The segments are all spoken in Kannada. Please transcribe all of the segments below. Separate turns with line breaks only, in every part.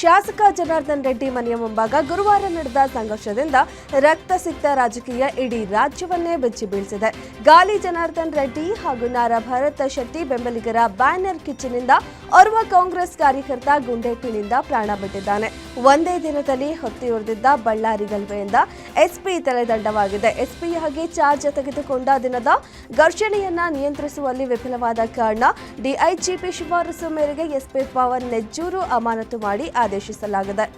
ಶಾಸಕ ಜನಾರ್ದನ್ ರೆಡ್ಡಿ ಮನೆಯ ಮುಂಭಾಗ ಗುರುವಾರ ನಡೆದ ಸಂಘರ್ಷದಿಂದ ರಕ್ತಸಿಕ್ತ ರಾಜಕೀಯ ಇಡೀ ರಾಜ್ಯವನ್ನೇ ಬೆಚ್ಚಿ ಬೀಳಿಸಿದೆ. ಗಾಲಿ ಜನಾರ್ದನ್ ರೆಡ್ಡಿ ಹಾಗೂ ನಾರಾ ಭರತ್ ಶೆಟ್ಟಿ ಬೆಂಬಲಿಗರ ಬ್ಯಾನರ್ ಕಿಚ್ಚಿನಿಂದ ಓರ್ವ ಕಾಂಗ್ರೆಸ್ ಕಾರ್ಯಕರ್ತ ಗುಂಡೇಟಿನಿಂದ ಪ್ರಾಣ ಬಿಟ್ಟಿದ್ದಾನೆ. ಒಂದೇ ದಿನದಲ್ಲಿ ಹೊತ್ತಿಯುರಿದಿದ್ದ ಬಳ್ಳಾರಿ ಗಲಭೆಯಿಂದ ಎಸ್ಪಿ ತಲೆದಂಡವಾಗಿದೆ. ಎಸ್ಪಿಯಾಗಿ ಚಾರ್ಜ್ ತೆಗೆದುಕೊಂಡ ದಿನದ ಘರ್ಷಣೆಯನ್ನ ನಿಯಂತ್ರಿಸುವಲ್ಲಿ ವಿಫಲವಾದ ಕಾರಣ ಡಿಐಜಿಪಿ ಶಿಫಾರಸು ಮೇರೆಗೆ ಎಸ್ಪಿ ಪವನ್ ನೆಜ್ಜೂರು ಅಮಾನತು ಮಾಡಿ ಆದೇಶಿಸಲಾಗಿದೆ.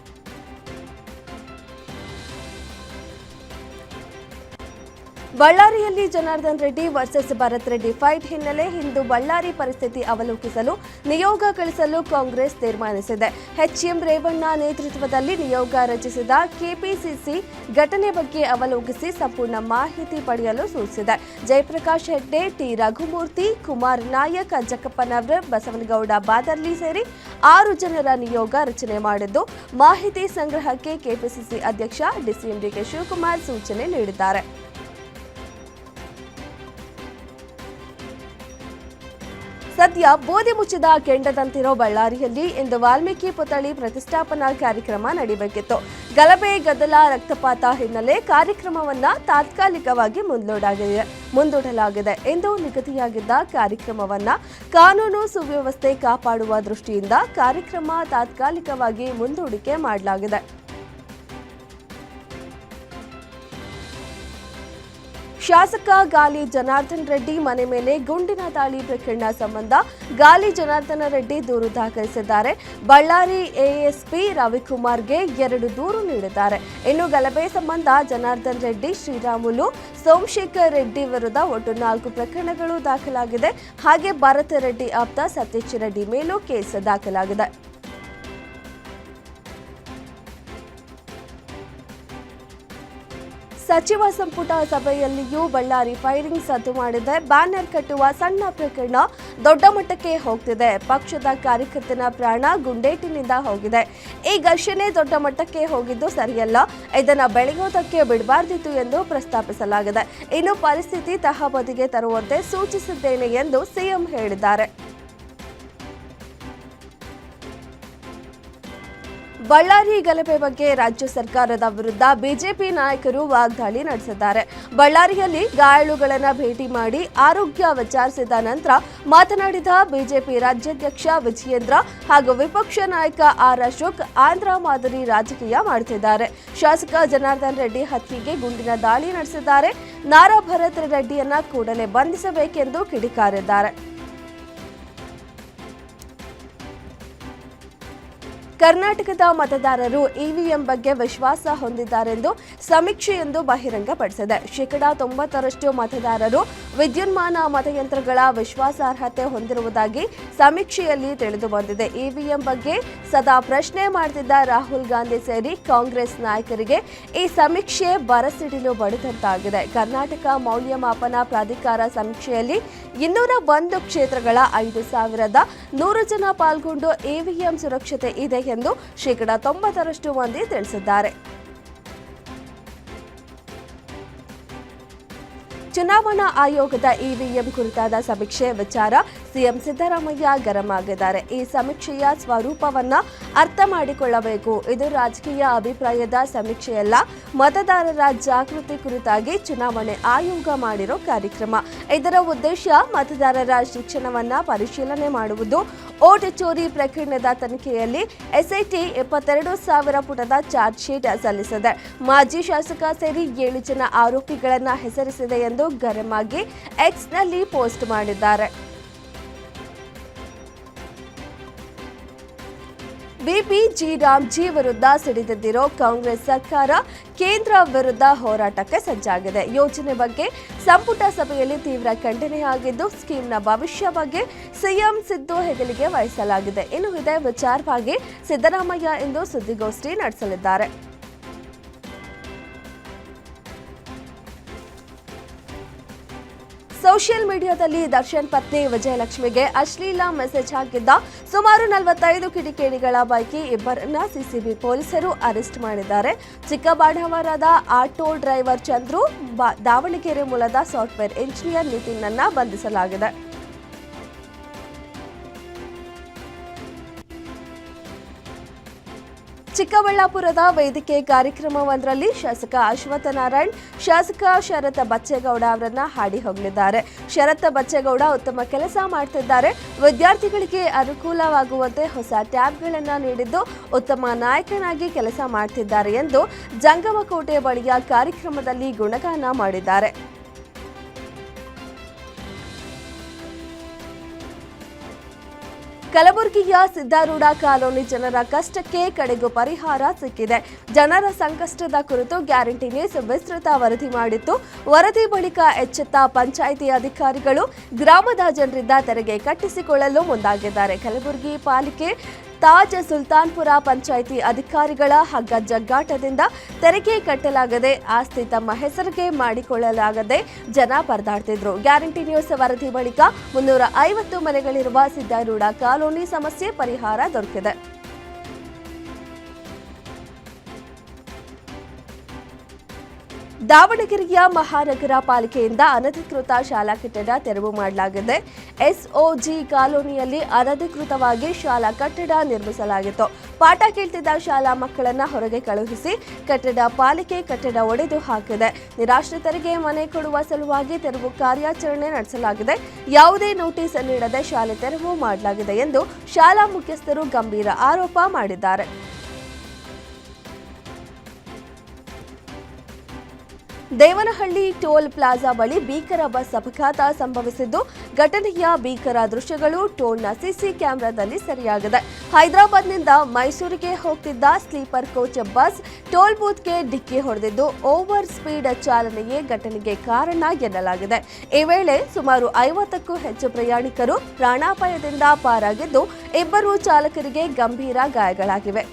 ಬಳ್ಳಾರಿಯಲ್ಲಿ ಜನಾರ್ದನ್ ರೆಡ್ಡಿ ವರ್ಸಸ್ ಭರತ್ ರೆಡ್ಡಿ ಫೈಟ್ ಹಿನ್ನೆಲೆ ಇಂದು ಬಳ್ಳಾರಿ ಪರಿಸ್ಥಿತಿ ಅವಲೋಕಿಸಲು ನಿಯೋಗ ಕಳಿಸಲು ಕಾಂಗ್ರೆಸ್ ತೀರ್ಮಾನಿಸಿದೆ. ಎಚ್ಎಂ ರೇವಣ್ಣ ನೇತೃತ್ವದಲ್ಲಿ ನಿಯೋಗ ರಚಿಸಿದ ಕೆಪಿಸಿಸಿ ಘಟನೆ ಬಗ್ಗೆ ಅವಲೋಕಿಸಿ ಸಂಪೂರ್ಣ ಮಾಹಿತಿ ಪಡೆಯಲು ಸೂಚಿಸಿದೆ. ಜಯಪ್ರಕಾಶ್ ಹೆಗ್ಡೆ, ಟಿ ರಘುಮೂರ್ತಿ, ಕುಮಾರ್ ನಾಯಕ್, ಜಕ್ಕಪ್ಪನವರ್, ಬಸವನಗೌಡ ಬಾದರ್ಲಿ ಸೇರಿ 6 ಜನರ ನಿಯೋಗ ರಚನೆ ಮಾಡಿದ್ದು, ಮಾಹಿತಿ ಸಂಗ್ರಹಕ್ಕೆ ಕೆಪಿಸಿಸಿ ಅಧ್ಯಕ್ಷ ಡಿಸಿಎಂ ಡಿಕೆ ಶಿವಕುಮಾರ್ ಸೂಚನೆ ನೀಡಿದ್ದಾರೆ. ಸದ್ಯ ಬೋಧಿ ಮುಚ್ಚಿದ ಕೆಂಡದಂತಿರೋ ಬಳ್ಳಾರಿಯಲ್ಲಿ ಇಂದು ವಾಲ್ಮೀಕಿ ಪುತ್ಥಳಿ ಪ್ರತಿಷ್ಠಾಪನಾ ಕಾರ್ಯಕ್ರಮ ನಡೆಯಬೇಕಿತ್ತು. ಗಲಭೆ, ಗದ್ದಲ, ರಕ್ತಪಾತ ಹಿನ್ನೆಲೆ ಕಾರ್ಯಕ್ರಮವನ್ನ ತಾತ್ಕಾಲಿಕವಾಗಿ ಮುಂದೂಡಲಾಗಿದೆ ಎಂದು ನಿಗದಿಯಾಗಿದ್ದ ಕಾರ್ಯಕ್ರಮವನ್ನ ಕಾನೂನು ಸುವ್ಯವಸ್ಥೆ ಕಾಪಾಡುವ ದೃಷ್ಟಿಯಿಂದ ಕಾರ್ಯಕ್ರಮ ತಾತ್ಕಾಲಿಕವಾಗಿ ಮುಂದೂಡಿಕೆ ಮಾಡಲಾಗಿದೆ. ಶಾಸಕ ಗಾಲಿ ಜನಾರ್ದನ್ ರೆಡ್ಡಿ ಮನೆ ಮೇಲೆ ಗುಂಡಿನ ದಾಳಿ ಪ್ರಕರಣ ಸಂಬಂಧ ಗಾಲಿ ಜನಾರ್ದನ ರೆಡ್ಡಿ ದೂರು ದಾಖಲಿಸಿದ್ದಾರೆ. ಬಳ್ಳಾರಿ ಎಎಸ್ಪಿ ರವಿಕುಮಾರ್ಗೆ 2 ದೂರು ನೀಡಿದ್ದಾರೆ. ಇನ್ನು ಗಲಭೆ ಸಂಬಂಧ ಜನಾರ್ದನ್ ರೆಡ್ಡಿ, ಶ್ರೀರಾಮುಲು, ಸೋಮಶೇಖರ್ ರೆಡ್ಡಿ ವಿರುದ್ಧ ಒಟ್ಟು 4 ಪ್ರಕರಣಗಳು ದಾಖಲಾಗಿದೆ. ಹಾಗೆ ಭರತ್ ರೆಡ್ಡಿ ಆಪ್ತ ಸತೀಶ್ ರೆಡ್ಡಿ ಮೇಲೂ ಕೇಸ್ ದಾಖಲಾಗಿದೆ. ಸಚಿವ ಸಂಪುಟ ಸಭೆಯಲ್ಲಿಯೂ ಬಳ್ಳಾರಿ ಫೈರಿಂಗ್ ಸದ್ದು ಮಾಡಿದೆ. ಬ್ಯಾನರ್ ಕಟ್ಟುವ ಸಣ್ಣ ಪ್ರಕರಣ ದೊಡ್ಡ ಮಟ್ಟಕ್ಕೆ ಹೋಗ್ತಿದೆ. ಪಕ್ಷದ ಕಾರ್ಯಕರ್ತನ ಪ್ರಾಣ ಗುಂಡೇಟಿನಿಂದ ಹೋಗಿದೆ. ಈ ಘರ್ಷಣೆ ದೊಡ್ಡ ಮಟ್ಟಕ್ಕೆ ಹೋಗಿದ್ದು ಸರಿಯಲ್ಲ. ಇದನ್ನು ಬೆಳೆಯೋದಕ್ಕೆ ಬಿಡಬಾರ್ದಿತ್ತು ಎಂದು ಪ್ರಸ್ತಾಪಿಸಲಾಗಿದೆ. ಇನ್ನು ಪರಿಸ್ಥಿತಿ ತಹಬದಿಗೆ ತರುವಂತೆ ಸೂಚಿಸಿದ್ದೇನೆ ಎಂದು ಸಿಎಂ ಹೇಳಿದ್ದಾರೆ. ಬಳ್ಳಾರಿ ಗಲಭೆ ಬಗ್ಗೆ ರಾಜ್ಯ ಸರ್ಕಾರದ ವಿರುದ್ಧ ಬಿಜೆಪಿ ನಾಯಕರು ವಾಗ್ದಾಳಿ ನಡೆಸಿದ್ದಾರೆ. ಬಳ್ಳಾರಿಯಲ್ಲಿ ಗಾಯಾಳುಗಳನ್ನು ಭೇಟಿ ಮಾಡಿ ಆರೋಗ್ಯ ವಿಚಾರಿಸಿದ ನಂತರ ಮಾತನಾಡಿದ ಬಿಜೆಪಿ ರಾಜ್ಯಾಧ್ಯಕ್ಷ ವಿಜಯೇಂದ್ರ ಹಾಗೂ ವಿಪಕ್ಷ ನಾಯಕ ಆರ್ ಅಶೋಕ್ ಆಂಧ್ರ ಮಾದರಿ ರಾಜಕೀಯ ಮಾಡುತ್ತಿದ್ದಾರೆ. ಶಾಸಕ ಜನಾರ್ದನ್ ರೆಡ್ಡಿ ಹತ್ಯೆಗೆ ಗುಂಡಿನ ದಾಳಿ ನಡೆಸಿದ್ದಾರೆ. ನಾರಾ ಭರತ್ ರೆಡ್ಡಿಯನ್ನ ಕೂಡಲೇ ಬಂಧಿಸಬೇಕೆಂದು ಕಿಡಿಕಾರಿದ್ದಾರೆ. ಕರ್ನಾಟಕದ ಮತದಾರರು ಇವಿಎಂ ಬಗ್ಗೆ ವಿಶ್ವಾಸ ಹೊಂದಿದ್ದಾರೆಂದು ಸಮೀಕ್ಷೆಯೊಂದು ಬಹಿರಂಗಪಡಿಸಿದೆ. 90% ಮತದಾರರು ವಿದ್ಯುನ್ಮಾನ ಮತಯಂತ್ರಗಳ ವಿಶ್ವಾಸಾರ್ಹತೆ ಹೊಂದಿರುವುದಾಗಿ ಸಮೀಕ್ಷೆಯಲ್ಲಿ ತಿಳಿದುಬಂದಿದೆ. ಇವಿಎಂ ಬಗ್ಗೆ ಸದಾ ಪ್ರಶ್ನೆ ಮಾಡುತ್ತಿದ್ದ ರಾಹುಲ್ ಗಾಂಧಿ ಸೇರಿ ಕಾಂಗ್ರೆಸ್ ನಾಯಕರಿಗೆ ಈ ಸಮೀಕ್ಷೆ ಬರಸಿಡಿಲು ಬಡಿದಂತಾಗಿದೆ. ಕರ್ನಾಟಕ ಮೌಲ್ಯಮಾಪನ ಪ್ರಾಧಿಕಾರ ಸಮೀಕ್ಷೆಯಲ್ಲಿ 201 ಕ್ಷೇತ್ರಗಳ 5,100 ಜನ ಪಾಲ್ಗೊಂಡು ಇವಿಎಂ ಸುರಕ್ಷತೆ ಇದೆ ಎಂದು 90% ಮಂದಿ ತಿಳಿಸಿದ್ದಾರೆ. ಚುನಾವಣಾ ಆಯೋಗದ ಇವಿಎಂ ಕುರಿತಾದ ಸಮೀಕ್ಷೆ ವಿಚಾರ ಸಿಎಂ ಸಿದ್ದರಾಮಯ್ಯ ಗರಂ ಆಗಿದ್ದಾರೆ. ಈ ಸಮೀಕ್ಷೆಯ ಸ್ವರೂಪವನ್ನ ಅರ್ಥ ಮಾಡಿಕೊಳ್ಳಬೇಕು. ಇದು ರಾಜಕೀಯ ಅಭಿಪ್ರಾಯದ ಸಮೀಕ್ಷೆಯಲ್ಲ, ಮತದಾರರ ಜಾಗೃತಿ ಕುರಿತಾಗಿ ಚುನಾವಣೆ ಆಯೋಗ ಮಾಡಿರೋ ಕಾರ್ಯಕ್ರಮ. ಇದರ ಉದ್ದೇಶ ಮತದಾರರ ಶಿಕ್ಷಣವನ್ನ ಪರಿಶೀಲನೆ ಮಾಡುವುದು. ಓಟ್ ಚೋರಿ ಪ್ರಕರಣದ ತನಿಖೆಯಲ್ಲಿ ಎಸ್ಐಟಿ 22,000 ಪುಟದ ಚಾರ್ಜ್ ಶೀಟ್ ಸಲ್ಲಿಸಿದೆ. ಮಾಜಿ ಶಾಸಕ ಸೇರಿ 7 ಜನ ಆರೋಪಿಗಳನ್ನ ಹೆಸರಿಸಿದೆ ಎಂದು ಗರಂ ಆಗಿ ಎಕ್ಸ್ನಲ್ಲಿ ಪೋಸ್ಟ್ ಮಾಡಿದ್ದಾರೆ. ಬಿಪಿ ರಾಮ್ಜಿ ವಿರುದ್ಧ ಸಿಡಿದೆದ್ದಿರೋ ಕಾಂಗ್ರೆಸ್ ಸರ್ಕಾರ ಕೇಂದ್ರ ವಿರುದ್ಧ ಹೋರಾಟಕ್ಕೆ ಸಜ್ಜಾಗಿದೆ. ಯೋಜನೆ ಬಗ್ಗೆ ಸಂಪುಟ ಸಭೆಯಲ್ಲಿ ತೀವ್ರ ಖಂಡನೆಯಾಗಿದ್ದು, ಸ್ಕೀಮ್ನ ಭವಿಷ್ಯ ಬಗ್ಗೆ ಸಿಎಂ ಸಿದ್ದು ಹೆಗಲಿಗೆ ವಹಿಸಲಾಗಿದೆ. ಇನ್ನು ಇದೇ ವಿಚಾರವಾಗಿ ಸಿದ್ದರಾಮಯ್ಯ ಇಂದು ಸುದ್ದಿಗೋಷ್ಠಿ ನಡೆಸಲಿದ್ದಾರೆ. ಸೋಷಿಯಲ್ ಮೀಡಿಯಾದಲ್ಲಿ ದರ್ಶನ್ ಪತ್ನಿ ವಿಜಯಲಕ್ಷ್ಮಿಗೆ ಅಶ್ಲೀಲ ಮೆಸೇಜ್ ಹಾಕಿದ್ದ ಸುಮಾರು 45 ಕಿಡಿಗೇಡಿಗಳ ಪೈಕಿ 2 ಸಿಸಿಬಿ ಪೊಲೀಸರು ಅರೆಸ್ಟ್ ಮಾಡಿದ್ದಾರೆ. ಚಿಕ್ಕಬಾಡಾವರದ ಆಟೋ ಡ್ರೈವರ್ ಚಂದ್ರು, ದಾವಣಗೆರೆ ಮೂಲದ ಸಾಫ್ಟ್ವೇರ್ ಇಂಜಿನಿಯರ್ ನಿತಿನ್ನನ್ನ ಬಂಧಿಸಲಾಗಿದೆ. ಚಿಕ್ಕಬಳ್ಳಾಪುರದ ವೇದಿಕೆ ಕಾರ್ಯಕ್ರಮವೊಂದರಲ್ಲಿ ಶಾಸಕ ಅಶ್ವತ್ಥನಾರಾಯಣ್ ಶಾಸಕ ಶರತ್ ಬಚ್ಚೇಗೌಡ ಅವರನ್ನ ಹಾಡಿ ಹೋಗಲಿದ್ದಾರೆ. ಶರತ್ ಬಚ್ಚೇಗೌಡ ಉತ್ತಮ ಕೆಲಸ ಮಾಡ್ತಿದ್ದಾರೆ, ವಿದ್ಯಾರ್ಥಿಗಳಿಗೆ ಅನುಕೂಲವಾಗುವಂತೆ ಹೊಸ ಟ್ಯಾಬ್ಗಳನ್ನು ನೀಡಿದ್ದು ಉತ್ತಮ ನಾಯಕನಾಗಿ ಕೆಲಸ ಮಾಡ್ತಿದ್ದಾರೆ ಎಂದು ಜಂಗಮಕೋಟೆ ಬಳಿಯ ಕಾರ್ಯಕ್ರಮದಲ್ಲಿ ಗುಣಗಾನ ಮಾಡಿದ್ದಾರೆ. ಕಲಬುರಗಿಯ ಸಿದ್ದಾರೂಢ ಕಾಲೋನಿ ಜನರ ಕಷ್ಟಕ್ಕೆ ಕಡೆಗೂ ಪರಿಹಾರ ಸಿಕ್ಕಿದೆ. ಜನರ ಸಂಕಷ್ಟದ ಕುರಿತು ಗ್ಯಾರಂಟಿ ನ್ಯೂಸ್ ವಿಸ್ತೃತ ವರದಿ ಮಾಡಿತ್ತು. ವರದಿ ಬಳಿಕ ಎಚ್ಚೆತ್ತ ಪಂಚಾಯಿತಿ ಅಧಿಕಾರಿಗಳು ಗ್ರಾಮದ ಜನರಿಂದ ತೆರಿಗೆ ಕಟ್ಟಿಸಿಕೊಳ್ಳಲು ಮುಂದಾಗಿದ್ದಾರೆ. ಕಲಬುರಗಿ ಪಾಲಿಕೆ ತಾಜ್ ಸುಲ್ತಾನ್ಪುರ ಪಂಚಾಯಿತಿ ಅಧಿಕಾರಿಗಳ ಹಗ್ಗ ಜಗ್ಗಾಟದಿಂದ ತೆರಿಗೆ ಕಟ್ಟಲಾಗದೆ ಆಸ್ತಿ ತಮ್ಮ ಹೆಸರಿಗೆ ಮಾಡಿಕೊಳ್ಳಲಾಗದೆ ಜನ ಪರದಾಡ್ತಿದ್ರು. ಗ್ಯಾರಂಟಿ ನ್ಯೂಸ್ ವರದಿ ಬಳಿಕ 350 ಮನೆಗಳಿರುವ ಸಿದ್ದಾರೂಢ ಕಾಲೋನಿ ಸಮಸ್ಯೆ ಪರಿಹಾರ ದೊರಕಿದೆ. ದಾವಣಗೆರೆಯ ಮಹಾನಗರ ಪಾಲಿಕೆಯಿಂದ ಅನಧಿಕೃತ ಶಾಲಾ ಕಟ್ಟಡ ತೆರವು ಮಾಡಲಾಗಿದೆ. ಎಸ್ಒಜಿ ಕಾಲೋನಿಯಲ್ಲಿ ಅನಧಿಕೃತವಾಗಿ ಶಾಲಾ ಕಟ್ಟಡ ನಿರ್ಮಿಸಲಾಗಿತ್ತು. ಪಾಠ ಕೇಳ್ತಿದ್ದ ಶಾಲಾ ಮಕ್ಕಳನ್ನ ಹೊರಗೆ ಕಳುಹಿಸಿ ಪಾಲಿಕೆ ಕಟ್ಟಡ ಒಡೆದು ಹಾಕಿದೆ. ನಿರಾಶ್ರಿತರಿಗೆ ಮನೆ ಕೊಡುವ ಸಲುವಾಗಿ ತೆರವು ಕಾರ್ಯಾಚರಣೆ ನಡೆಸಲಾಗಿದೆ. ಯಾವುದೇ ನೋಟಿಸ್ ನೀಡದೆ ಶಾಲೆ ತೆರವು ಮಾಡಲಾಗಿದೆ ಎಂದು ಶಾಲಾ ಮುಖ್ಯಸ್ಥರು ಗಂಭೀರ ಆರೋಪ ಮಾಡಿದ್ದಾರೆ. ದೇವನಹಳ್ಳಿ ಟೋಲ್ ಪ್ಲಾಜಾ ಬಳಿ ಭೀಕರ ಬಸ್ ಅಪಘಾತ ಸಂಭವಿಸಿದ್ದು, ಘಟನೆಯ ಭೀಕರ ದೃಶ್ಯಗಳು ಟೋಲ್ನ ಸಿಸಿ ಕ್ಯಾಮೆರಾದಲ್ಲಿ ಸೆರೆಯಾಗಿದೆ. ಹೈದರಾಬಾದ್ನಿಂದ ಮೈಸೂರಿಗೆ ಹೋಗ್ತಿದ್ದ ಸ್ಲೀಪರ್ ಕೋಚ್ ಬಸ್ ಟೋಲ್ ಬೂತ್ಗೆ ಡಿಕ್ಕಿ ಹೊಡೆದಿದ್ದು ಓವರ್ ಸ್ಪೀಡ್ ಚಾಲನೆಯೇ ಘಟನೆಗೆ ಕಾರಣ ಎನ್ನಲಾಗಿದೆ. ಈ ವೇಳೆ ಸುಮಾರು 50ಕ್ಕೂ ಹೆಚ್ಚು ಪ್ರಯಾಣಿಕರು ಪ್ರಾಣಾಪಾಯದಿಂದ ಪಾರಾಗಿದ್ದು, 2 ಚಾಲಕರಿಗೆ ಗಂಭೀರ ಗಾಯಗಳಾಗಿವೆ.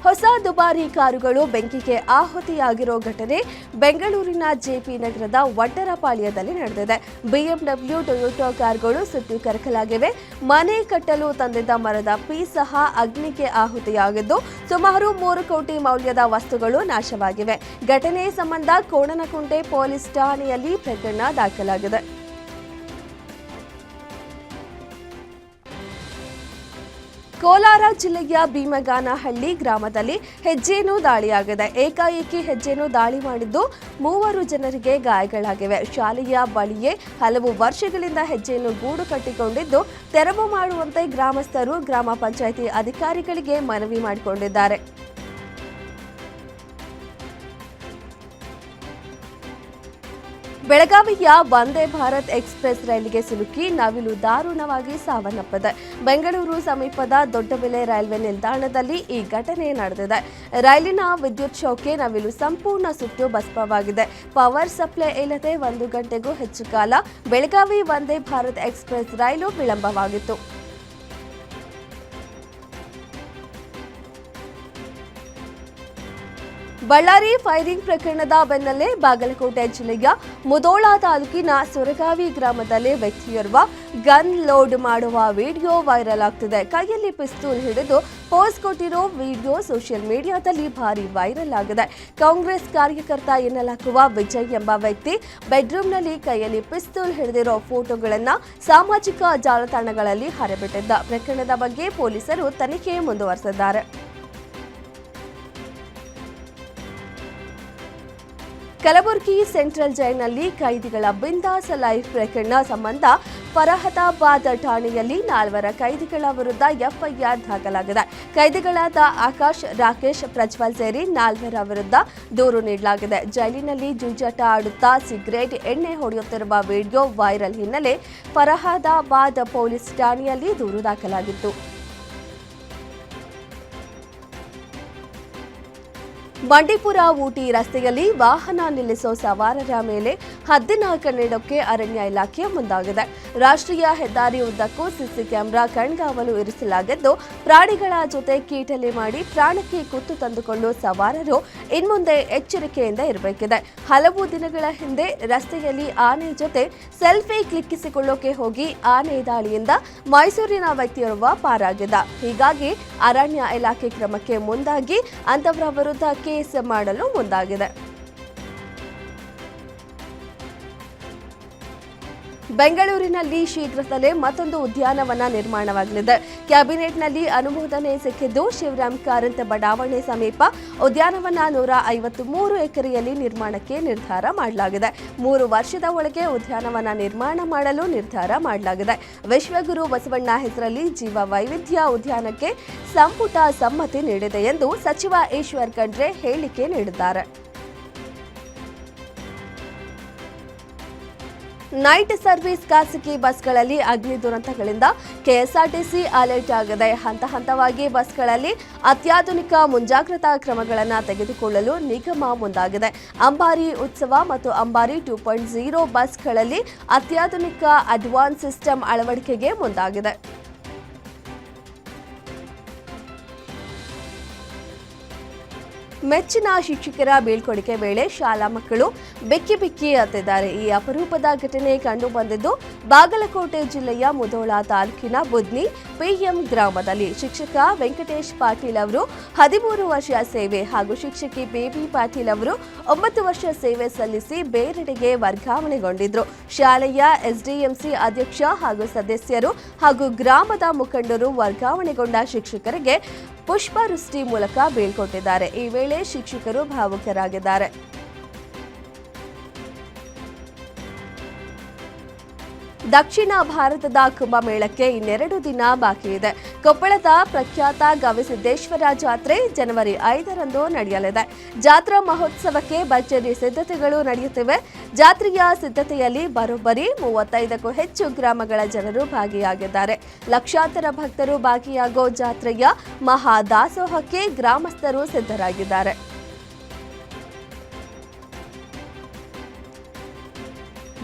ಹೊಸ ದುಬಾರಿ ಕಾರುಗಳು ಬೆಂಕಿಗೆ ಆಹುತಿಯಾಗಿರೋ ಘಟನೆ ಬೆಂಗಳೂರಿನ ಜೆಪಿ ನಗರದ ವಡ್ಡರಪಾಳ್ಯದಲ್ಲಿ ನಡೆದಿದೆ. ಬಿಎಂಡಬ್ಲ್ಯೂ ಟೊಯೋಟಾ ಕಾರುಗಳು ಸುಟ್ಟು ಕರಕಲಾಗಿವೆ. ಮನೆ ಕಟ್ಟಲು ತಂದಿದ್ದ ಮರದ ಪೀಸ್ ಸಹ ಅಗ್ನಿಗೆ ಆಹುತಿಯಾಗಿದ್ದು, ಸುಮಾರು 3 ಕೋಟಿ ಮೌಲ್ಯದ ವಸ್ತುಗಳು ನಾಶವಾಗಿವೆ. ಘಟನೆ ಸಂಬಂಧ ಕೋಣನಕುಂಟೆ ಪೊಲೀಸ್ ಠಾಣೆಯಲ್ಲಿ ಪ್ರಕರಣ ದಾಖಲಾಗಿದೆ. ಕೋಲಾರ ಜಿಲ್ಲೆಯ ಭೀಮಗಾನಹಳ್ಳಿ ಗ್ರಾಮದಲ್ಲಿ ಹೆಜ್ಜೇನು ದಾಳಿಯಾಗಿದೆ. ಏಕಾಏಕಿ ಹೆಜ್ಜೇನು ದಾಳಿ ಮಾಡಿದ್ದು 3 ಜನರಿಗೆ ಗಾಯಗಳಾಗಿವೆ. ಶಾಲೆಯ ಬಳಿಯೇ ಹಲವು ವರ್ಷಗಳಿಂದ ಹೆಜ್ಜೆಯನ್ನು ಗೂಡು ಕಟ್ಟಿಕೊಂಡಿದ್ದು ತೆರವು ಮಾಡುವಂತೆ ಗ್ರಾಮಸ್ಥರು ಗ್ರಾಮ ಪಂಚಾಯಿತಿ ಅಧಿಕಾರಿಗಳಿಗೆ ಮನವಿ ಮಾಡಿಕೊಂಡಿದ್ದಾರೆ. ಬೆಳಗಾವಿಯ ವಂದೇ ಭಾರತ್ ಎಕ್ಸ್ಪ್ರೆಸ್ ರೈಲಿಗೆ ಸಿಲುಕಿ ನವಿಲು ದಾರುಣವಾಗಿ ಸಾವನ್ನಪ್ಪಿದೆ. ಬೆಂಗಳೂರು ಸಮೀಪದ ದೊಡ್ಡಬೆಲೆ ರೈಲ್ವೆ ನಿಲ್ದಾಣದಲ್ಲಿ ಈ ಘಟನೆ ನಡೆದಿದೆ. ರೈಲಿನ ವಿದ್ಯುತ್ ಶೌಕ್ಗೆ ನವಿಲು ಸಂಪೂರ್ಣ ಸುಟ್ಟು ಭಸ್ಮವಾಗಿದೆ. ಪವರ್ ಸಪ್ಲೈ ಇಲ್ಲದೆ 1 ಗಂಟೆಗೂ ಹೆಚ್ಚು ಕಾಲ ಬೆಳಗಾವಿ ವಂದೇ ಭಾರತ್ ಎಕ್ಸ್ಪ್ರೆಸ್ ರೈಲು ವಿಳಂಬವಾಗಿತ್ತು. ಬಳ್ಳಾರಿ ಫೈರಿಂಗ್ ಪ್ರಕರಣದ ಬೆನ್ನಲ್ಲೇ ಬಾಗಲಕೋಟೆ ಜಿಲ್ಲೆಯ ಮುಧೋಳ ತಾಲೂಕಿನ ಸೊರಗಾವಿ ಗ್ರಾಮದಲ್ಲಿ ವ್ಯಕ್ತಿಯೋರ್ವ ಗನ್ ಲೋಡ್ ಮಾಡುವ ವಿಡಿಯೋ ವೈರಲ್ ಆಗ್ತಿದೆ. ಕೈಯಲ್ಲಿ ಪಿಸ್ತೂಲ್ ಹಿಡಿದು ಪೋಸ್ ಕೊಟ್ಟಿರೋ ವಿಡಿಯೋ ಸೋಷಿಯಲ್ ಮೀಡಿಯಾದಲ್ಲಿ ಭಾರಿ ವೈರಲ್ ಆಗಿದೆ. ಕಾಂಗ್ರೆಸ್ ಕಾರ್ಯಕರ್ತ ಎನ್ನಲಾಗುವ ವಿಜಯ್ ಎಂಬ ವ್ಯಕ್ತಿ ಬೆಡ್ರೂಮ್ನಲ್ಲಿ ಕೈಯಲ್ಲಿ ಪಿಸ್ತೂಲ್ ಹಿಡಿದಿರೋ ಫೋಟೋಗಳನ್ನು ಸಾಮಾಜಿಕ ಜಾಲತಾಣಗಳಲ್ಲಿ ಹರಿಬಿಟ್ಟಿದ್ದ ಪ್ರಕರಣದ ಬಗ್ಗೆ ಪೊಲೀಸರು ತನಿಖೆ ಮುಂದುವರೆಸಿದ್ದಾರೆ. ಕಲಬುರಗಿ ಸೆಂಟ್ರಲ್ ಜೈಲಿನಲ್ಲಿ ಕೈದಿಗಳ ಬಿಂದಾಸ್ ಲೈಫ್ ಪ್ರಕರಣ ಸಂಬಂಧ ಫರಹತಾಬಾದ್ ಠಾಣೆಯಲ್ಲಿ 4 ಕೈದಿಗಳ ವಿರುದ್ಧ ಎಫ್ಐಆರ್ ದಾಖಲಾಗಿದೆ. ಕೈದಿಗಳಾದ ಆಕಾಶ್, ರಾಕೇಶ್, ಪ್ರಜ್ವಲ್ ಸೇರಿ 4 ವಿರುದ್ಧ ದೂರು ನೀಡಲಾಗಿದೆ. ಜೈಲಿನಲ್ಲಿ ಜೂಜಾಟ ಆಡುತ್ತಾ ಸಿಗರೇಟ್ ಎಣ್ಣೆ ಹೊಡೆಯುತ್ತಿರುವ ವಿಡಿಯೋ ವೈರಲ್ ಹಿನ್ನೆಲೆ ಫರಹತಾಬಾದ್ ಪೊಲೀಸ್ ಠಾಣೆಯಲ್ಲಿ ದೂರು ದಾಖಲಾಗಿತ್ತು. ಬಂಡೀಪುರ ಊಟಿ ರಸ್ತೆಯಲ್ಲಿ ವಾಹನ ನಿಲ್ಲಿಸೋ ಸವಾರರ ಮೇಲೆ ಹದ್ದಿನ ಕಣ್ಣಿಡೋಕೆ ಅರಣ್ಯ ಇಲಾಖೆ ಮುಂದಾಗಿದೆ. ರಾಷ್ಟ್ರೀಯ ಹೆದ್ದಾರಿ ಉದ್ದಕ್ಕೂ ಸಿಸಿ ಕ್ಯಾಮೆರಾ ಕಣ್ಗಾವಲು ಇರಿಸಲಾಗಿದ್ದು, ಪ್ರಾಣಿಗಳ ಜೊತೆ ಕೀಟಲೆ ಮಾಡಿ ಪ್ರಾಣಕ್ಕೆ ಕುತ್ತು ತಂದುಕೊಂಡು ಸವಾರರು ಇನ್ಮುಂದೆ ಎಚ್ಚರಿಕೆಯಿಂದ ಇರಬೇಕಿದೆ. ಹಲವು ದಿನಗಳ ಹಿಂದೆ ರಸ್ತೆಯಲ್ಲಿ ಆನೆ ಜೊತೆ ಸೆಲ್ಫಿ ಕ್ಲಿಕ್ಕಿಸಿಕೊಳ್ಳೋಕೆ ಹೋಗಿ ಆನೆ ದಾಳಿಯಿಂದ ಮೈಸೂರಿನ ವ್ಯಕ್ತಿಯೋರ್ವ ಪಾರಾಗಿದ್ದ. ಹೀಗಾಗಿ ಅರಣ್ಯ ಇಲಾಖೆ ಕ್ರಮಕ್ಕೆ ಮುಂದಾಗಿ ಅಂತವರ ವಿರುದ್ಧ ಕೇಸ್ ಮಾಡಲು ಮುಂದಾಗಿದೆ. ಬೆಂಗಳೂರಿನಲ್ಲಿ ಶೀಘ್ರದಲ್ಲೇ ಮತ್ತೊಂದು ಉದ್ಯಾನವನ ನಿರ್ಮಾಣವಾಗಲಿದೆ. ಕ್ಯಾಬಿನೆಟ್ನಲ್ಲಿ ಅನುಮೋದನೆ ಸಿಕ್ಕಿದ್ದು ಶಿವರಾಮ್ ಕಾರಂತ ಬಡಾವಣೆ ಸಮೀಪ ಉದ್ಯಾನವನ 153 ಎಕರೆಯಲ್ಲಿ ನಿರ್ಮಾಣಕ್ಕೆ ನಿರ್ಧಾರ ಮಾಡಲಾಗಿದೆ. 3 ವರ್ಷದ ಒಳಗೆ ಉದ್ಯಾನವನ ನಿರ್ಮಾಣ ಮಾಡಲು ನಿರ್ಧಾರ ಮಾಡಲಾಗಿದೆ. ವಿಶ್ವಗುರು ಬಸವಣ್ಣ ಹೆಸರಲ್ಲಿ ಜೀವ ವೈವಿಧ್ಯ ಉದ್ಯಾನಕ್ಕೆ ಸಂಪುಟ ಸಮ್ಮತಿ ನೀಡಿದೆ ಎಂದು ಸಚಿವ ಈಶ್ವರ್ ಖಂಡ್ರೆ ಹೇಳಿಕೆ ನೀಡಿದ್ದಾರೆ. ನೈಟ್ ಸರ್ವಿಸ್ ಖಾಸಗಿ ಬಸ್ಗಳಲ್ಲಿ ಅಗ್ನಿ ದುರಂತಗಳಿಂದ ಕೆಎಸ್ಆರ್ಟಿಸಿ ಅಲರ್ಟ್ ಆಗಿದೆ. ಹಂತ ಹಂತವಾಗಿ ಬಸ್ಗಳಲ್ಲಿ ಅತ್ಯಾಧುನಿಕ ಮುಂಜಾಗ್ರತಾ ಕ್ರಮಗಳನ್ನು ತೆಗೆದುಕೊಳ್ಳಲು ನಿಗಮ ಮುಂದಾಗಿದೆ. ಅಂಬಾರಿ ಉತ್ಸವ ಮತ್ತು ಅಂಬಾರಿ 2.0 ಬಸ್ಗಳಲ್ಲಿ ಅತ್ಯಾಧುನಿಕ ಅಡ್ವಾನ್ಸ್ ಸಿಸ್ಟಮ್ ಅಳವಡಿಕೆಗೆ ಮುಂದಾಗಿದೆ. ಮೆಚ್ಚಿನ ಶಿಕ್ಷಕರ ಬೀಳ್ಕೊಡುಗೆ ವೇಳೆ ಶಾಲಾ ಮಕ್ಕಳು ಬೆಕ್ಕಿ ಬೆಕ್ಕಿ ಅತ್ತಿದ್ದಾರೆ. ಈ ಅಪರೂಪದ ಘಟನೆ ಕಂಡು ಬಂದಿದ್ದು ಬಾಗಲಕೋಟೆ ಜಿಲ್ಲೆಯ ಮುಧೋಳ ತಾಲೂಕಿನ ಬುದ್ನಿ ಪಿಎಂ ಗ್ರಾಮದಲ್ಲಿ. ಶಿಕ್ಷಕ ವೆಂಕಟೇಶ್ ಪಾಟೀಲ್ ಅವರು 13 ವರ್ಷ ಸೇವೆ ಹಾಗೂ ಶಿಕ್ಷಕಿ ಬೇಬಿ ಪಾಟೀಲ್ ಅವರು 9 ವರ್ಷ ಸೇವೆ ಸಲ್ಲಿಸಿ ಬೇರೆಡೆಗೆ ವರ್ಗಾವಣೆಗೊಂಡಿದ್ರು. ಶಾಲೆಯ ಎಸ್ಡಿಎಂಸಿ ಅಧ್ಯಕ್ಷ ಹಾಗೂ ಸದಸ್ಯರು ಹಾಗೂ ಗ್ರಾಮದ ಮುಖಂಡರು ವರ್ಗಾವಣೆಗೊಂಡ ಶಿಕ್ಷಕರಿಗೆ ಪುಷ್ಪವೃಷ್ಟಿ ಮೂಲಕ ಬೀಳ್ಕೊಟ್ಟಿದ್ದಾರೆ. ಈ ವೇಳೆ ಶಿಕ್ಷಕರು ಭಾವುಕರಾಗಿದ್ದಾರೆ. ದಕ್ಷಿಣ ಭಾರತದ ಕುಂಭಮೇಳಕ್ಕೆ ಇನ್ನೆರಡು ದಿನ ಬಾಕಿ ಇದೆ. ಕೊಪ್ಪಳದ ಪ್ರಖ್ಯಾತ ಗವಿಸಿದ್ದೇಶ್ವರ ಜಾತ್ರೆ ಜನವರಿ 5ರಂದು ನಡೆಯಲಿದೆ. ಜಾತ್ರಾ ಮಹೋತ್ಸವಕ್ಕೆ ಭರ್ಜರಿ ಸಿದ್ಧತೆಗಳು ನಡೆಯುತ್ತಿವೆ. ಜಾತ್ರೆಯ ಸಿದ್ಧತೆಯಲ್ಲಿ ಬರೋಬ್ಬರಿ 35ಕ್ಕೂ ಹೆಚ್ಚು ಗ್ರಾಮಗಳ ಜನರು ಭಾಗಿಯಾಗಿದ್ದಾರೆ. ಲಕ್ಷಾಂತರ ಭಕ್ತರು ಭಾಗಿಯಾಗೋ ಜಾತ್ರೆಯ ಮಹಾದಾಸೋಹಕ್ಕೆ ಗ್ರಾಮಸ್ಥರು ಸಿದ್ಧರಾಗಿದ್ದಾರೆ.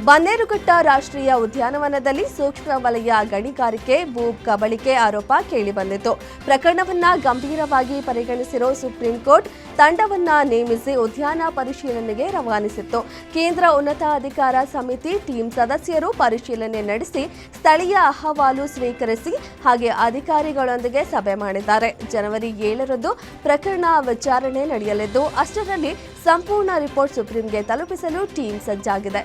ಬನ್ನೇರುಘಟ್ಟ ರಾಷ್ಟ್ರೀಯ ಉದ್ಯಾನವನದಲ್ಲಿ ಸೂಕ್ಷ್ಮ ವಲಯ ಗಣಿಗಾರಿಕೆ ಭೂ ಕಬಳಿಕೆ ಆರೋಪ ಕೇಳಿಬಂದಿತ್ತು. ಪ್ರಕರಣವನ್ನ ಗಂಭೀರವಾಗಿ ಪರಿಗಣಿಸಿರೋ ಸುಪ್ರೀಂ ಕೋರ್ಟ್ ತಂಡವನ್ನ ನೇಮಿಸಿ ಉದ್ಯಾನ ಪರಿಶೀಲನೆಗೆ ರವಾನಿಸಿತ್ತು. ಕೇಂದ್ರ ಉನ್ನತ ಅಧಿಕಾರ ಸಮಿತಿ ಟೀಮ್ ಸದಸ್ಯರು ಪರಿಶೀಲನೆ ನಡೆಸಿ ಸ್ಥಳೀಯ ಅಹವಾಲು ಸ್ವೀಕರಿಸಿ ಹಾಗೆ ಅಧಿಕಾರಿಗಳೊಂದಿಗೆ ಸಭೆ ಮಾಡಿದ್ದಾರೆ. ಜನವರಿ 7ರಂದು ಪ್ರಕರಣ ವಿಚಾರಣೆ ನಡೆಯಲಿದ್ದು ಅಷ್ಟರಲ್ಲಿ ಸಂಪೂರ್ಣ ರಿಪೋರ್ಟ್ ಸುಪ್ರೀಂಗೆ ತಲುಪಿಸಲು ಟೀಮ್ ಸಜ್ಜಾಗಿದೆ.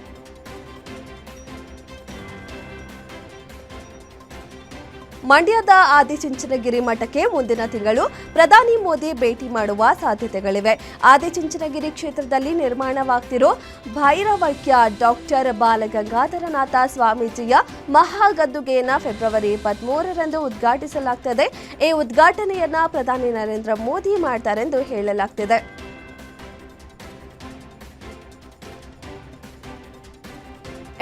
ಮಂಡ್ಯದ ಆದಿಚುಂಚನಗಿರಿ ಮಠಕ್ಕೆ ಮುಂದಿನ ತಿಂಗಳು ಪ್ರಧಾನಿ ಮೋದಿ ಭೇಟಿ ಮಾಡುವ ಸಾಧ್ಯತೆಗಳಿವೆ. ಆದಿಚುಂಚನಗಿರಿ ಕ್ಷೇತ್ರದಲ್ಲಿ ನಿರ್ಮಾಣವಾಗ್ತಿರೋ ಭೈರವೈಕ್ಯ ಡಾಕ್ಟರ್ ಬಾಲಗಂಗಾಧರನಾಥ ಸ್ವಾಮೀಜಿಯ ಮಹಾಗದ್ದುಗೆಯನ್ನು ಫೆಬ್ರವರಿ 23ರಂದು ಉದ್ಘಾಟಿಸಲಾಗುತ್ತದೆ. ಈ ಉದ್ಘಾಟನೆಯನ್ನ ಪ್ರಧಾನಿ ನರೇಂದ್ರ ಮೋದಿ ಮಾಡ್ತಾರೆಂದು ಹೇಳಲಾಗ್ತಿದೆ.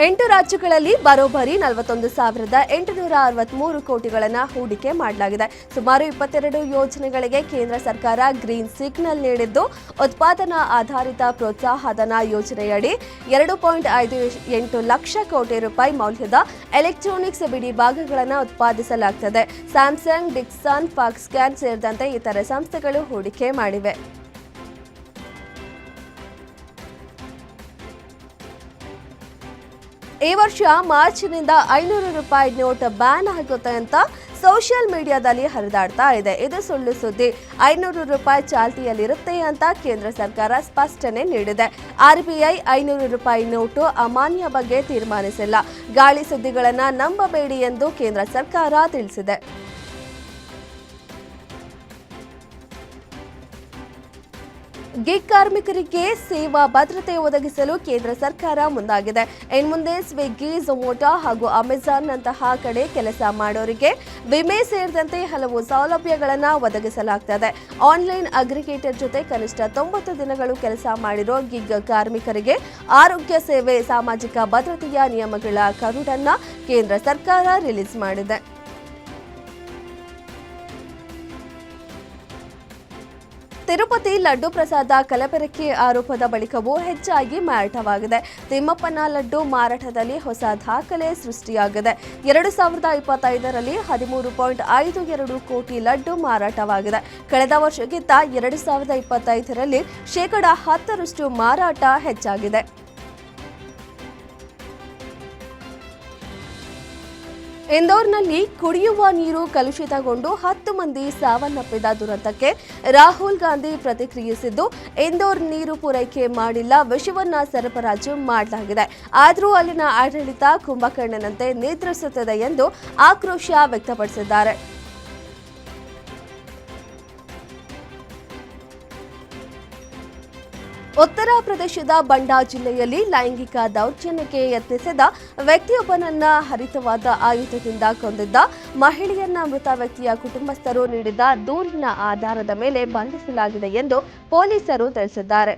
8 ರಾಜ್ಯಗಳಲ್ಲಿ ಬರೋಬ್ಬರಿ 41,863 ಕೋಟಿಗಳನ್ನು ಹೂಡಿಕೆ ಮಾಡಲಾಗಿದೆ. ಸುಮಾರು 22 ಯೋಜನೆಗಳಿಗೆ ಕೇಂದ್ರ ಸರ್ಕಾರ ಗ್ರೀನ್ ಸಿಗ್ನಲ್ ನೀಡಿದ್ದು, ಉತ್ಪಾದನಾ ಆಧಾರಿತ ಪ್ರೋತ್ಸಾಹಧನ ಯೋಜನೆಯಡಿ 2.58 ಲಕ್ಷ ಕೋಟಿ ರೂಪಾಯಿ ಮೌಲ್ಯದ ಎಲೆಕ್ಟ್ರಾನಿಕ್ಸ್ ಬಿಡಿ ಭಾಗಗಳನ್ನು ಉತ್ಪಾದಿಸಲಾಗುತ್ತದೆ. ಸ್ಯಾಮ್ಸಂಗ್, ಡಿಕ್ಸನ್, ಫಾಕ್ಸ್ಕಾನ್ ಸೇರಿದಂತೆ ಇತರೆ ಸಂಸ್ಥೆಗಳು ಹೂಡಿಕೆ ಮಾಡಿವೆ. ಈ ವರ್ಷ ಮಾರ್ಚ್ನಿಂದ 500 ರೂಪಾಯಿ ನೋಟ್ ಬ್ಯಾನ್ ಆಗುತ್ತೆ ಅಂತ ಸೋಷಿಯಲ್ ಮೀಡಿಯಾದಲ್ಲಿ ಹರಿದಾಡ್ತಾ ಇದೆ. ಇದು ಸುಳ್ಳು ಸುದ್ದಿ. 500 ರೂಪಾಯಿ ಚಾಲ್ತಿಯಲ್ಲಿರುತ್ತೆ ಅಂತ ಕೇಂದ್ರ ಸರ್ಕಾರ ಸ್ಪಷ್ಟನೆ ನೀಡಿದೆ. ಆರ್ಬಿಐ 500 ರೂಪಾಯಿ ನೋಟು ಅಮಾನ್ಯ ಬಗ್ಗೆ ತೀರ್ಮಾನಿಸಿಲ್ಲ. ಗಾಳಿ ಸುದ್ದಿಗಳನ್ನು ನಂಬಬೇಡಿ ಎಂದು ಕೇಂದ್ರ ಸರ್ಕಾರ ತಿಳಿಸಿದೆ. ಗಿಗ್ ಕಾರ್ಮಿಕರಿಗೆ ಸೇವಾ ಭದ್ರತೆ ಒದಗಿಸಲು ಕೇಂದ್ರ ಸರ್ಕಾರ ಮುಂದಾಗಿದೆ. ಇನ್ಮುಂದೆ ಸ್ವಿಗ್ಗಿ, ಝೊಮೊಟೊ ಹಾಗೂ ಅಮೆಜಾನ್ ನಂತಹ ಕಡೆ ಕೆಲಸ ಮಾಡೋರಿಗೆ ವಿಮೆ ಸೇರಿದಂತೆ ಹಲವು ಸೌಲಭ್ಯಗಳನ್ನು ಒದಗಿಸಲಾಗುತ್ತದೆ. ಆನ್ಲೈನ್ ಅಗ್ರಿಗೇಟರ್ ಜೊತೆ ಕನಿಷ್ಠ 90 ದಿನಗಳು ಕೆಲಸ ಮಾಡಿರೋ ಗಿಗ್ ಕಾರ್ಮಿಕರಿಗೆ ಆರೋಗ್ಯ ಸೇವೆ, ಸಾಮಾಜಿಕ ಭದ್ರತೆಯ ನಿಯಮಗಳ ಕರಡನ್ನ ಕೇಂದ್ರ ಸರ್ಕಾರ ರಿಲೀಸ್ ಮಾಡಿದೆ. ತಿರುಪತಿ ಲಡ್ಡು ಪ್ರಸಾದ ಕಲಬೆರಕೆ ಆರೋಪದ ಬಳಿಕವೂ ಹೆಚ್ಚಾಗಿ ಮಾರಾಟವಾಗಿದೆ. ತಿಮ್ಮಪ್ಪನ ಲಡ್ಡು ಮಾರಾಟದಲ್ಲಿ ಹೊಸ ದಾಖಲೆ ಸೃಷ್ಟಿಯಾಗಿದೆ. 2025ರಲ್ಲಿ 13.52 ಕೋಟಿ ಲಡ್ಡು ಮಾರಾಟವಾಗಿದೆ. ಕಳೆದ ವರ್ಷಕ್ಕಿಂತ 2025ರಲ್ಲಿ ಶೇಕಡಾ 10ರಷ್ಟು ಮಾರಾಟ ಹೆಚ್ಚಾಗಿದೆ. ಇಂದೋರ್ನಲ್ಲಿ ಕುಡಿಯುವ ನೀರು ಕಲುಷಿತಗೊಂಡು 10 ಮಂದಿ ಸಾವನ್ನಪ್ಪಿದ ದುರಂತಕ್ಕೆ ರಾಹುಲ್ ಗಾಂಧಿ ಪ್ರತಿಕ್ರಿಯಿಸಿದ್ದು, ಇಂದೋರ್ ನೀರು ಪೂರೈಕೆ ಮಾಡಿಲ್ಲ, ವಿಷವನ್ನ ಸರಬರಾಜು ಮಾಡಲಾಗಿದೆ. ಆದರೂ ಅಲ್ಲಿನ ಆಡಳಿತ ಕುಂಭಕರ್ಣನಂತೆ ನಿದ್ರಿಸುತ್ತದೆ ಎಂದು ಆಕ್ರೋಶ ವ್ಯಕ್ತಪಡಿಸಿದ್ದಾರೆ. ಉತ್ತರ ಪ್ರದೇಶದ ಬಂಡಾ ಜಿಲ್ಲೆಯಲ್ಲಿ ಲೈಂಗಿಕ ದೌರ್ಜನ್ಯಕ್ಕೆ ಯತ್ನಿಸಿದ ವ್ಯಕ್ತಿಯೊಬ್ಬನನ್ನ ಹರಿತವಾದ ಆಯುಧದಿಂದ ಕೊಂದಿದ್ದ ಮಹಿಳೆಯನ್ನ ಮೃತ ವ್ಯಕ್ತಿಯ ಕುಟುಂಬಸ್ಥರು ನೀಡಿದ ದೂರಿನ ಆಧಾರದ ಮೇಲೆ ಬಂಧಿಸಲಾಗಿದೆ ಎಂದು ಪೊಲೀಸರು ತಿಳಿಸಿದ್ದಾರೆ.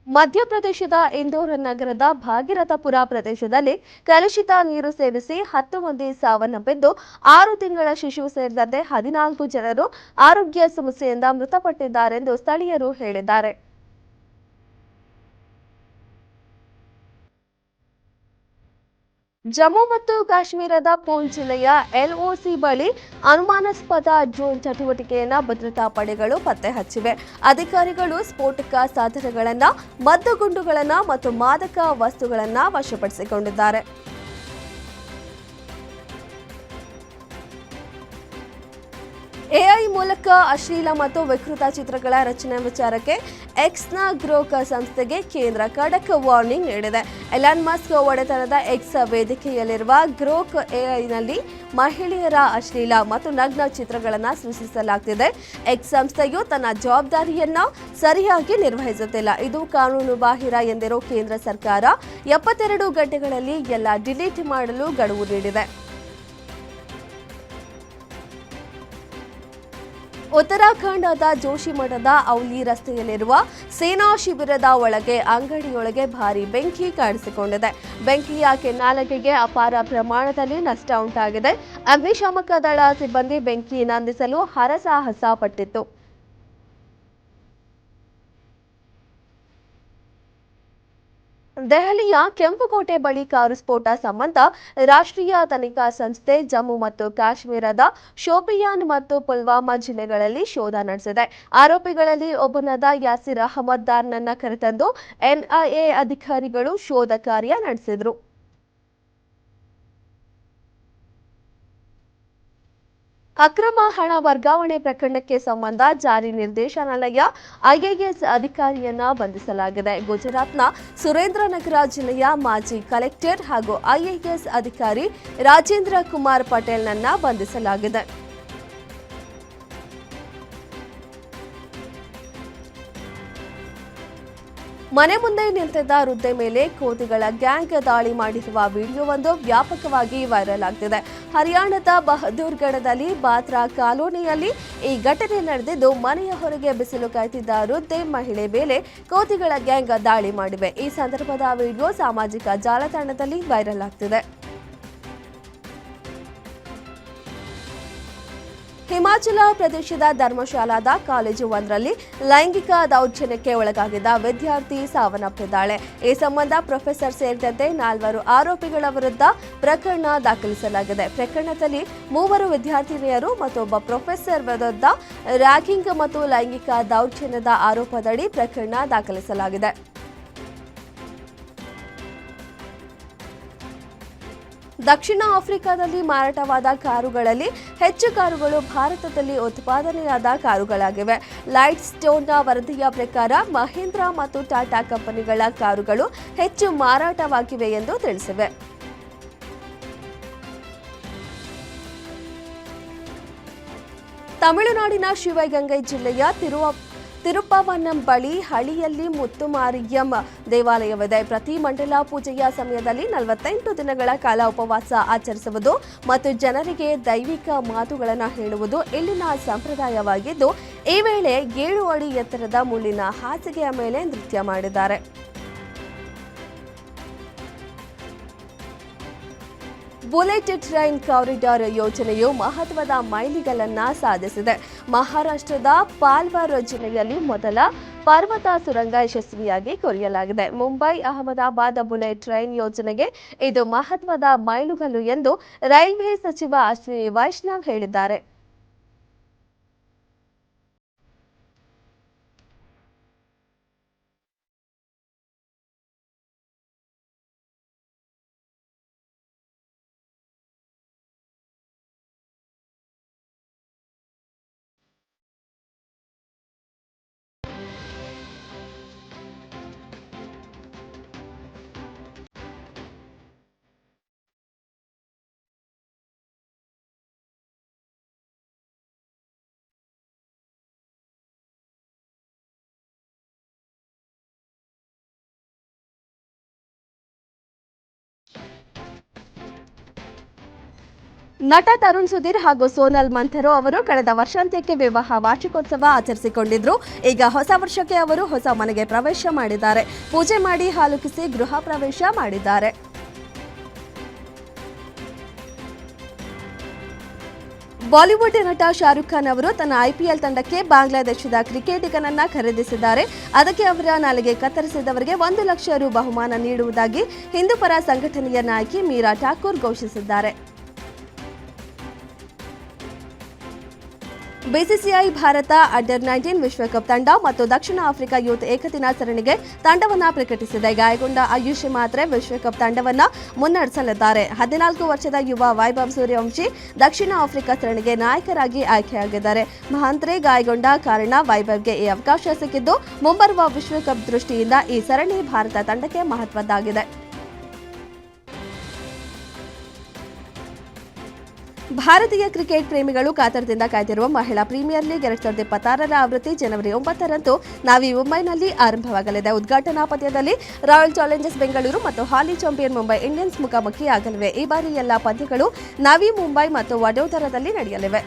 ಮಧ್ಯಪ್ರದೇಶದ ಇಂದೋರ್ ನಗರದ ಭಾಗೀರಥಪುರ ಪ್ರದೇಶದಲ್ಲಿ ಕಲುಷಿತ ನೀರು ಸೇವಿಸಿ 10 ಮಂದಿ ಸಾವನ್ನಪ್ಪಿದ್ದು, 6 ತಿಂಗಳ ಶಿಶು ಸೇರಿದಂತೆ 14 ಜನರು ಆರೋಗ್ಯ ಸಮಸ್ಯೆಯಿಂದ ಮೃತಪಟ್ಟಿದ್ದಾರೆಂದು ಸ್ಥಳೀಯರು ಹೇಳಿದ್ದಾರೆ. ಜಮ್ಮು ಮತ್ತು ಕಾಶ್ಮೀರದ ಪೂಂಚ್ ಜಿಲ್ಲೆಯ ಎಲ್ಒಸಿ ಬಳಿ ಅನುಮಾನಾಸ್ಪದ ಡ್ರೋನ್ ಚಟುವಟಿಕೆಯನ್ನು ಭದ್ರತಾ ಪಡೆಗಳು ಪತ್ತೆ ಹಚ್ಚಿವೆ. ಅಧಿಕಾರಿಗಳು ಸ್ಫೋಟಕ ಸಾಧನಗಳನ್ನು, ಮದ್ದುಗುಂಡುಗಳನ್ನು ಮತ್ತು ಮಾದಕ ವಸ್ತುಗಳನ್ನು ವಶಪಡಿಸಿಕೊಂಡಿದ್ದಾರೆ. ಎಐ ಮೂಲಕ ಅಶ್ಲೀಲ ಮತ್ತು ವಿಕೃತ ಚಿತ್ರಗಳ ರಚನೆ ವಿಚಾರಕ್ಕೆ ಎಕ್ಸ್ನ ಗ್ರೋಕ್ ಸಂಸ್ಥೆಗೆ ಕೇಂದ್ರ ಖಡಕ್ ವಾರ್ನಿಂಗ್ ನೀಡಿದೆ. ಎಲಾನ್ ಮಸ್ಕ್ ಒಡೆತನದ ಎಕ್ಸ್ ವೇದಿಕೆಯಲ್ಲಿರುವ ಗ್ರೋಕ್ ಎಐನಲ್ಲಿ ಮಹಿಳೆಯರ ಅಶ್ಲೀಲ ಮತ್ತು ನಗ್ನ ಚಿತ್ರಗಳನ್ನು ಸೃಷ್ಟಿಸಲಾಗುತ್ತಿದೆ. ಎಕ್ಸ್ ಸಂಸ್ಥೆಯು ತನ್ನ ಜವಾಬ್ದಾರಿಯನ್ನ ಸರಿಯಾಗಿ ನಿರ್ವಹಿಸುತ್ತಿಲ್ಲ. ಇದು ಕಾನೂನು ಬಾಹಿರ ಎಂದಿರೋ ಕೇಂದ್ರ ಸರ್ಕಾರ 72 ಗಂಟೆಗಳಲ್ಲಿ ಎಲ್ಲ ಡಿಲೀಟ್ ಮಾಡಲು ಗಡುವು ನೀಡಿದೆ. ಉತ್ತರಾಖಂಡದ ಜೋಶಿಮಠದ ಔಲಿ ರಸ್ತೆಯಲ್ಲಿರುವ ಸೇನಾ ಶಿಬಿರದ ಒಳಗೆ ಅಂಗಡಿಯೊಳಗೆ ಭಾರೀ ಬೆಂಕಿ ಕಾಣಿಸಿಕೊಂಡಿದೆ. ಬೆಂಕಿಯ ಕೆನ್ನಾಲಗೆಗೆ ಅಪಾರ ಪ್ರಮಾಣದಲ್ಲಿ ನಷ್ಟ ಉಂಟಾಗಿದೆ. ಅಗ್ನಿಶಾಮಕ ದಳ ಸಿಬ್ಬಂದಿ ಬೆಂಕಿ ನಂದಿಸಲು ಹರಸಾಹಸ ಪಟ್ಟಿತ್ತು. ದೆಹಲಿಯ ಕೆಂಪುಕೋಟೆ ಬಳಿ ಕಾರು ಸ್ಫೋಟ ಸಂಬಂಧ ರಾಷ್ಟ್ರೀಯ ತನಿಖಾ ಸಂಸ್ಥೆ ಜಮ್ಮು ಮತ್ತು ಕಾಶ್ಮೀರದ ಶೋಪಿಯಾನ್ ಮತ್ತು ಪುಲ್ವಾಮಾ ಜಿಲ್ಲೆಗಳಲ್ಲಿ ಶೋಧ ನಡೆಸಿದೆ. ಆರೋಪಿಗಳಲ್ಲಿ ಒಬ್ಬನಾದ ಯಾಸಿರ್ ಅಹಮದ್ ದಾರ್ನನ್ನ ಕರೆತಂದು ಎನ್ಐಎ ಅಧಿಕಾರಿಗಳು ಶೋಧ ಕಾರ್ಯ ನಡೆಸಿದರು. ಅಕ್ರಮ ಹಣ ವರ್ಗಾವಣೆ ಪ್ರಕರಣಕ್ಕೆ ಸಂಬಂಧ ಜಾರಿ ನಿರ್ದೇಶನಾಲಯ ಐಎಎಸ್ ಅಧಿಕಾರಿಯನ್ನ ಬಂಧಿಸಲಾಗಿದೆ. ಗುಜರಾತ್ನ ಸುರೇಂದ್ರನಗರ ಜಿಲ್ಲೆಯ ಮಾಜಿ ಕಲೆಕ್ಟರ್ ಹಾಗೂ ಐಎಎಸ್ ಅಧಿಕಾರಿ ರಾಜೇಂದ್ರ ಕುಮಾರ್ ಪಟೇಲ್ನನ್ನ ಬಂಧಿಸಲಾಗಿದೆ. ಮನೆ ಮುಂದೆ ನಿಂತಿದ್ದ ವೃದ್ಧೆ ಮೇಲೆ ಕೋತಿಗಳ ಗ್ಯಾಂಗ್ ದಾಳಿ ಮಾಡಿರುವ ವಿಡಿಯೋವೊಂದು ವ್ಯಾಪಕವಾಗಿ ವೈರಲ್ ಆಗ್ತಿದೆ. ಹರಿಯಾಣದ ಬಹದ್ದೂರ್ಗಢದಲ್ಲಿ ಬಾತ್ರಾ ಕಾಲೋನಿಯಲ್ಲಿ ಈ ಘಟನೆ ನಡೆದಿದ್ದು, ಮನೆಯ ಹೊರಗೆ ಬಿಸಿಲು ಕಾಯ್ತಿದ್ದ ವೃದ್ಧೆ ಮಹಿಳೆ ಮೇಲೆ ಕೋತಿಗಳ ಗ್ಯಾಂಗ್ ದಾಳಿ ಮಾಡಿವೆ. ಈ ಸಂದರ್ಭದ ವಿಡಿಯೋ ಸಾಮಾಜಿಕ ಜಾಲತಾಣದಲ್ಲಿ ವೈರಲ್ ಆಗ್ತಿದೆ. ಹಿಮಾಚಲ ಪ್ರದೇಶದ ಧರ್ಮಶಾಲಾದ ಕಾಲೇಜು ಒಂದರಲ್ಲಿ ಲೈಂಗಿಕ ದೌರ್ಜನ್ಯಕ್ಕೆ ಒಳಗಾಗಿದ್ದ ವಿದ್ಯಾರ್ಥಿ ಸಾವನ್ನಪ್ಪಿದ್ದಾಳೆ. ಈ ಸಂಬಂಧ ಪ್ರೊಫೆಸರ್ ಸೇರಿದಂತೆ 4 ಆರೋಪಿಗಳ ವಿರುದ್ಧ ಪ್ರಕರಣ ದಾಖಲಿಸಲಾಗಿದೆ. ಪ್ರಕರಣದಲ್ಲಿ 3 ವಿದ್ಯಾರ್ಥಿನಿಯರು ಮತ್ತು ಒಬ್ಬ ಪ್ರೊಫೆಸರ್ ವಿರುದ್ಧ ರ್ಯಾಗಿಂಗ್ ಮತ್ತು ಲೈಂಗಿಕ ದೌರ್ಜನ್ಯದ ಆರೋಪದಡಿ ಪ್ರಕರಣ ದಾಖಲಿಸಲಾಗಿದೆ. ದಕ್ಷಿಣ ಆಫ್ರಿಕಾದಲ್ಲಿ ಮಾರಾಟವಾದ ಕಾರುಗಳಲ್ಲಿ ಹೆಚ್ಚು ಕಾರುಗಳು ಭಾರತದಲ್ಲಿ ಉತ್ಪಾದನೆಯಾದ ಕಾರುಗಳಾಗಿವೆ. ಲೈಟ್ ಸ್ಟೋನ್ನ ವರದಿಯ ಪ್ರಕಾರ ಮಹೀಂದ್ರಾ ಮತ್ತು ಟಾಟಾ ಕಂಪನಿಗಳ ಕಾರುಗಳು ಹೆಚ್ಚು ಮಾರಾಟವಾಗಿವೆ ಎಂದು ತಿಳಿಸಿವೆ. ತಮಿಳುನಾಡಿನ ಶಿವಗಂಗೈ ಜಿಲ್ಲೆಯ ತಿರುಪವನಂ ಬಳಿ ಹಳಿಯಲ್ಲಿ ಮುತ್ತುಮಾರಿಯಂ ದೇವಾಲಯವಿದೆ. ಪ್ರತಿ ಮಂಡಲ ಪೂಜೆಯ ಸಮಯದಲ್ಲಿ 48 ದಿನಗಳ ಕಾಲ ಉಪವಾಸ ಆಚರಿಸುವುದು ಮತ್ತು ಜನರಿಗೆ ದೈವಿಕ ಮಾತುಗಳನ್ನು ಹೇಳುವುದು ಇಲ್ಲಿನ ಸಂಪ್ರದಾಯವಾಗಿದ್ದು, ಈ ವೇಳೆ 7 ಅಡಿ ಎತ್ತರದ ಮುಳ್ಳಿನ ಹಾಸಿಗೆಯ ಮೇಲೆ ನೃತ್ಯ ಮಾಡಿದ್ದಾರೆ. ಬುಲೆಟ್ ಟ್ರೈನ್ ಕಾರಿಡಾರ್ ಯೋಜನೆಯು ಮಹತ್ವದ ಮೈಲಿಗಲ್ಲನ್ನ ಸಾಧಿಸಿದೆ. ಮಹಾರಾಷ್ಟ್ರದ ಪಾಲ್ವರ್ ಜಿಲ್ಲೆಯಲ್ಲಿ ಮೊದಲ ಪರ್ವತ ಸುರಂಗ ಯಶಸ್ವಿಯಾಗಿ ಕೊರೆಯಲಾಗಿದೆ. ಮುಂಬೈ ಅಹಮದಾಬಾದ್ ಬುಲೆಟ್ ಟ್ರೈನ್ ಯೋಜನೆಗೆ ಇದು ಮಹತ್ವದ ಮೈಲುಗಲ್ಲು ಎಂದು ರೈಲ್ವೆ ಸಚಿವ ಅಶ್ವಿನಿ ವೈಷ್ಣವ್ ಹೇಳಿದ್ದಾರೆ. ನಟ ತರುಣ್ ಸುಧೀರ್ ಹಾಗೂ ಸೋನಲ್ ಮಂಥರೋ ಅವರು ಕಳೆದ ವರ್ಷಾಂತ್ಯಕ್ಕೆ ವಿವಾಹ ವಾರ್ಷಿಕೋತ್ಸವ ಆಚರಿಸಿಕೊಂಡಿದ್ರು. ಈಗ ಹೊಸ ವರ್ಷಕ್ಕೆ ಅವರು ಹೊಸ ಮನೆಗೆ ಪ್ರವೇಶ ಮಾಡಿದ್ದಾರೆ. ಪೂಜೆ ಮಾಡಿ ಹಾಲುಕಿಸಿ ಗೃಹ ಪ್ರವೇಶ ಮಾಡಿದ್ದಾರೆ. ಬಾಲಿವುಡ್ ನಟ ಶಾರುಖ್ ಖಾನ್ ಅವರು ತನ್ನ ಐಪಿಎಲ್ ತಂಡಕ್ಕೆ ಬಾಂಗ್ಲಾದೇಶದ ಕ್ರಿಕೆಟಿಗನನ್ನ ಖರೀದಿಸಿದ್ದಾರೆ. ಅದಕ್ಕೆ ಅವರ ನಾಲಿಗೆ ಕತ್ತರಿಸಿದವರಿಗೆ 1 ಲಕ್ಷ ರು ಬಹುಮಾನ ನೀಡುವುದಾಗಿ ಹಿಂದೂಪರ ಸಂಘಟನೆಯ ನಾಯಕಿ ಮೀರಾ ಠಾಕೂರ್ ಘೋಷಿಸಿದ್ದಾರೆ. ಬಿಸಿಸಿಐ ಭಾರತ ಅಂಡರ್-19 ವಿಶ್ವಕಪ್ ತಂಡ ಮತ್ತು ದಕ್ಷಿಣ ಆಫ್ರಿಕಾ ಯೂತ್ ಏಕದಿನ ಸರಣಿಗೆ ತಂಡವನ್ನು ಪ್ರಕಟಿಸಿದೆ. ಗಾಯಗೊಂಡ ಆಯುಷ್ ಮಾತ್ರೆ ವಿಶ್ವಕಪ್ ತಂಡವನ್ನು ಮುನ್ನಡೆಸಲಿದ್ದಾರೆ. 14 ವರ್ಷದ ಯುವ ವೈಭವ್ ಸೂರ್ಯವಂಶಿ ದಕ್ಷಿಣ ಆಫ್ರಿಕಾ ಸರಣಿಗೆ ನಾಯಕರಾಗಿ ಆಯ್ಕೆಯಾಗಿದ್ದಾರೆ. ಮಹಾಂತ್ರೆ ಗಾಯಗೊಂಡ ಕಾರಣ ವೈಭವ್ಗೆ ಈ ಅವಕಾಶ ಸಿಕ್ಕಿದ್ದು, ಮುಂಬರುವ ವಿಶ್ವಕಪ್ ದೃಷ್ಟಿಯಿಂದ ಈ ಸರಣಿ ಭಾರತ ತಂಡಕ್ಕೆ ಮಹತ್ವದ್ದಾಗಿದೆ. ಭಾರತೀಯ ಕ್ರಿಕೆಟ್ ಪ್ರೇಮಿಗಳು ಕಾತರದಿಂದ ಕಾಯ್ದಿರುವ ಮಹಿಳಾ ಪ್ರೀಮಿಯರ್ ಲೀಗ್ 2026ರ ಆವೃತ್ತಿ ಜನವರಿ 9ರಂದು ನವಿ ಮುಂಬೈನಲ್ಲಿ ಆರಂಭವಾಗಲಿದೆ. ಉದ್ಘಾಟನಾ ಪಂದ್ಯದಲ್ಲಿ ರಾಯಲ್ ಚಾಲೆಂಜರ್ಸ್ ಬೆಂಗಳೂರು ಮತ್ತು ಹಾಲಿ ಚಾಂಪಿಯನ್ ಮುಂಬೈ ಇಂಡಿಯನ್ಸ್ ಮುಖಾಮುಖಿಯಾಗಲಿವೆ. ಈ ಬಾರಿ ಎಲ್ಲಾ ಪಂದ್ಯಗಳು ನವಿ ಮುಂಬೈ ಮತ್ತು ವಡೋದರದಲ್ಲಿ ನಡೆಯಲಿವೆ.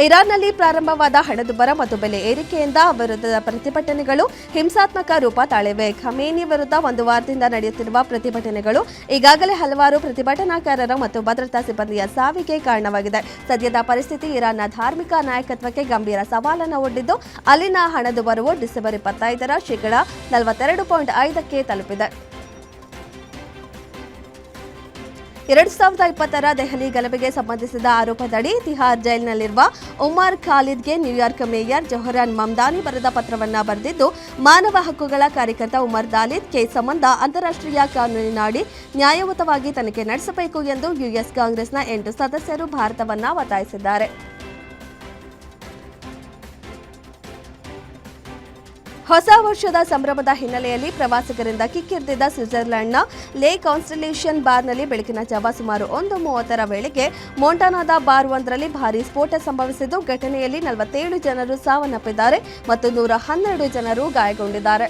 ಇರಾನ್ನಲ್ಲಿ ಪ್ರಾರಂಭವಾದ ಹಣದುಬ್ಬರ ಮತ್ತು ಬೆಲೆ ಏರಿಕೆಯಿಂದ ವಿರುದ್ಧದ ಪ್ರತಿಭಟನೆಗಳು ಹಿಂಸಾತ್ಮಕ ರೂಪ ತಾಳಿವೆ. ಖಮೇನಿ ವಿರುದ್ಧ 1 ವಾರದಿಂದ ನಡೆಯುತ್ತಿರುವ ಪ್ರತಿಭಟನೆಗಳು ಈಗಾಗಲೇ ಹಲವಾರು ಪ್ರತಿಭಟನಾಕಾರರ ಮತ್ತು ಭದ್ರತಾ ಸಿಬ್ಬಂದಿಯ ಸಾವಿಗೆ ಕಾರಣವಾಗಿದೆ. ಸದ್ಯದ ಪರಿಸ್ಥಿತಿ ಇರಾನ್ನ ಧಾರ್ಮಿಕ ನಾಯಕತ್ವಕ್ಕೆ ಗಂಭೀರ ಸವಾಲನ್ನು ಒಡ್ಡಿದ್ದು, ಅಲ್ಲಿನ ಹಣದುಬ್ಬರವು ಡಿಸೆಂಬರ್ 25ರ ಶೇಕಡಾ 42.5ಕ್ಕೆ ತಲುಪಿದೆ. 2020ರ ದೆಹಲಿ ಗಲಭೆಗೆ ಸಂಬಂಧಿಸಿದ ಆರೋಪದಡಿ ತಿಹಾರ್ ಜೈಲಿನಲ್ಲಿರುವ ಉಮರ್ ಖಾಲಿದ್ಗೆ ನ್ಯೂಯಾರ್ಕ್ ಮೇಯರ್ ಜೊಹರಾನ್ ಮಮ್ದಾನಿ ಬರೆದ ಪತ್ರವನ್ನು ಬರೆದಿದ್ದು, ಮಾನವ ಹಕ್ಕುಗಳ ಕಾರ್ಯಕರ್ತ ಉಮರ್ ಖಾಲಿದ್ ಕೇಸ್ ಸಂಬಂಧ ಅಂತಾರಾಷ್ಟ್ರೀಯ ಕಾನೂನಿನಡಿ ನ್ಯಾಯಯುತವಾಗಿ ತನಿಖೆ ನಡೆಸಬೇಕು ಎಂದು ಯುಎಸ್ ಕಾಂಗ್ರೆಸ್ನ 8 ಸದಸ್ಯರು ಭಾರತವನ್ನು ಒತ್ತಾಯಿಸಿದ್ದಾರೆ. ಹೊಸ ವರ್ಷದ ಸಂಭ್ರಮದ ಹಿನ್ನೆಲೆಯಲ್ಲಿ ಪ್ರವಾಸಿಗರಿಂದ ಕಿಕ್ಕಿರಿದಿದ್ದ ಸ್ವಿಟ್ಜರ್ಲೆಂಡ್ನ ಲೇ ಕಾನ್ಸ್ಟಲೇಷನ್ ಬಾರ್ನಲ್ಲಿ ಬೆಳಗಿನ ಜಾವ ಸುಮಾರು 1:30ರ ವೇಳೆಗೆ ಮೊಂಟಾನಾದ ಬಾರ್ ಒಂದರಲ್ಲಿ ಭಾರೀ ಸ್ಫೋಟ ಸಂಭವಿಸಿದ್ದು, ಘಟನೆಯಲ್ಲಿ 47 ಜನರು ಸಾವನ್ನಪ್ಪಿದ್ದಾರೆ ಮತ್ತು 112 ಜನರು ಗಾಯಗೊಂಡಿದ್ದಾರೆ.